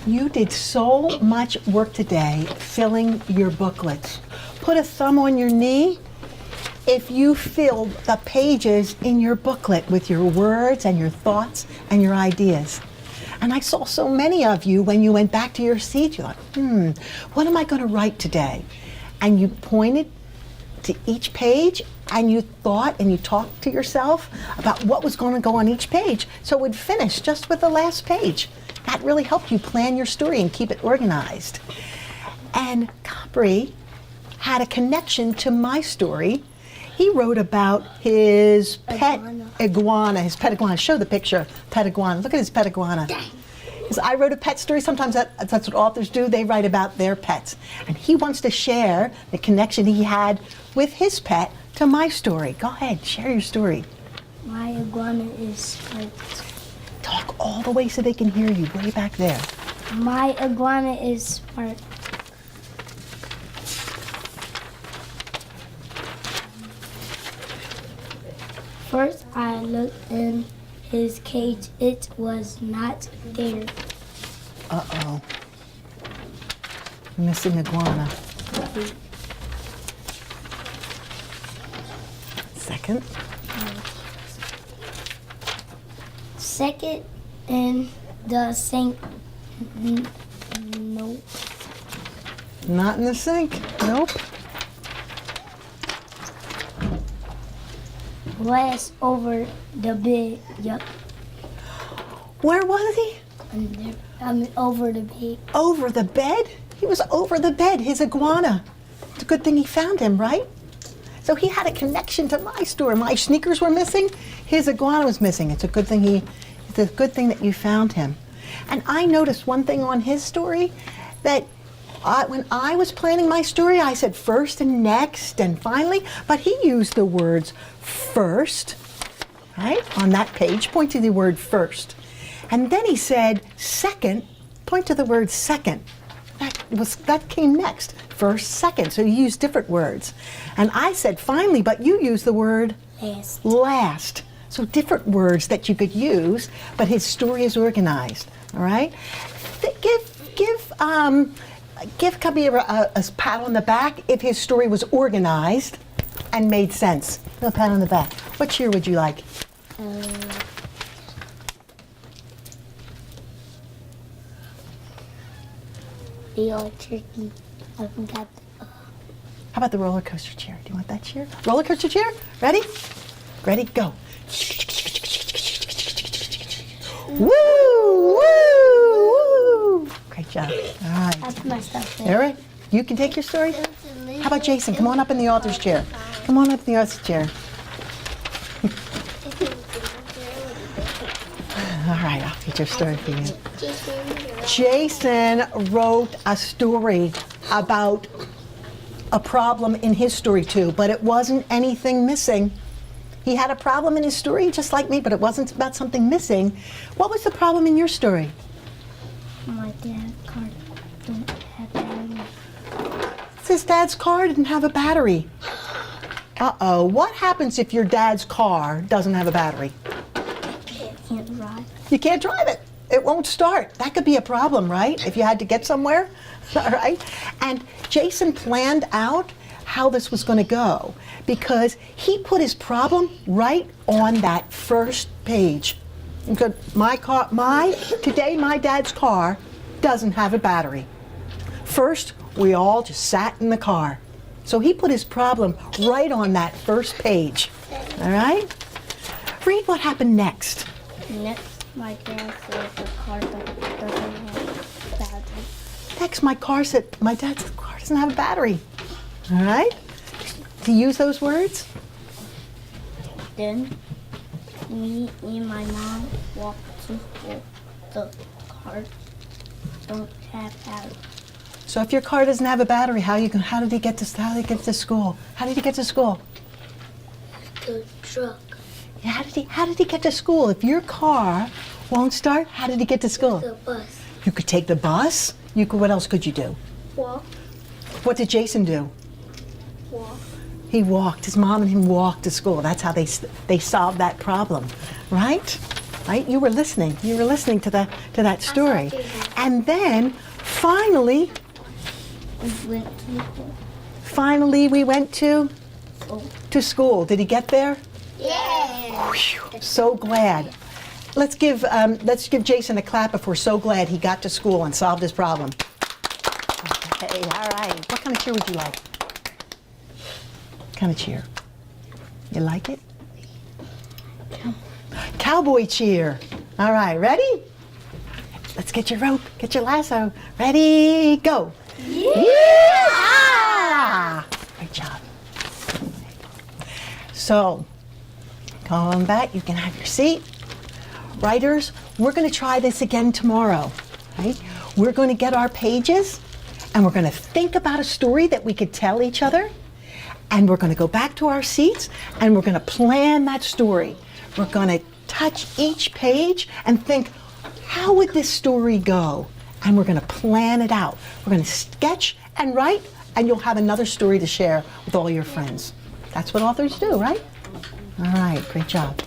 You did so much work today filling your booklets. Put a thumb on your knee if you filled the pages in your booklet with your words and your thoughts and your ideas. And I saw so many of you when you went back to your seat, you're like, what am I going to write today? And you pointed to each page and you thought and you talked to yourself about what was going to go on each page. So it would finish just with the last page. That really helped you plan your story and keep it organized. And Capri had a connection to my story. He wrote about his pet iguana, his pet iguana. Show the picture, pet iguana. Look at his pet iguana. Because I wrote a pet story. Sometimes that's what authors do. They write about their pets. And he wants to share the connection he had with his pet to my story. Go ahead, share your story. My iguana is spiked. Talk all the way so they can hear you, way back there. My iguana is smart. First, I looked in his cage. It was not there. Uh-oh. Missing iguana. Second. Second, in the sink. Nope. Not in the sink. Nope. Last over the bed. Yup. Where was he? Over the bed. Over the bed? He was over the bed, his iguana. It's a good thing he found him, right? So he had a connection to my story. My sneakers were missing, his iguana was missing. It's a good thing that you found him. And I noticed one thing on his story, that when I was planning my story, I said first and next and finally, but he used the words first, right? On that page, point to the word first. And then he said second, point to the word second. That came next, first, second. So you used different words. And I said finally, but you used the word Last. last. So different words that you could use, but his story is organized, all right? Give Cubby a pat on the back if his story was organized and made sense. A pat on the back. What cheer would you like? The turkey. I forgot. How about the roller coaster chair? Do you want that chair? Roller coaster chair? Ready? Ready, go. Woo! Woo! Woo! Great job. All right. That's my stuff All there. right. You can take your story. How about Jason? Come on up in the author's chair. Come on up in the author's chair. All right, I'll get your story for you. Jason wrote a story about a problem in his story too, but it wasn't anything missing. He had a problem in his story just like me, but it wasn't about something missing. What was the problem in your story? My dad's car don't have battery. His dad's car didn't have a battery. Uh-oh, what happens if your dad's car doesn't have a battery? Can't drive. You can't drive it. It won't start. That could be a problem, right? If you had to get somewhere, all right? And Jason planned out how this was going to go because he put his problem right on that first page. Because today my dad's car doesn't have a battery. First, we all just sat in the car. So he put his problem right on that first page, all right? Read what happened next. Next, my dad said the car doesn't have battery. Next, my dad's car doesn't have a battery. All right? Do you use those words? Then, me and my mom walked to school. The car don't have battery. So if your car doesn't have a battery, how did he get to school? How did he get to school? The truck. Yeah, how did he get to school? If your car won't start, how did he get to school? The bus. You could take the bus. What else could you do? Walk. What did Jason do? Walk. He walked. His mom and him walked to school. That's how they solved that problem, right? right? You were listening. You were listening to that story. Jason. And then finally we went to school. Did he get there? Yeah. Whew, so glad. Let's give Jason a clap if we're so glad he got to school and solved his problem. Okay, all right. What kind of cheer would you like? What kind of cheer? You like it? Cowboy cheer. All right, ready? Let's get your rope, get your lasso. Ready, go. Yeah! Great job. So, come on back, you can have your seat. Writers, we're going to try this again tomorrow, right? We're going to get our pages and we're going to think about a story that we could tell each other, and we're going to go back to our seats and we're going to plan that story. We're going to touch each page and think, how would this story go? And we're going to plan it out. We're going to sketch and write, and you'll have another story to share with all your friends. That's what authors do, right? All right, great job.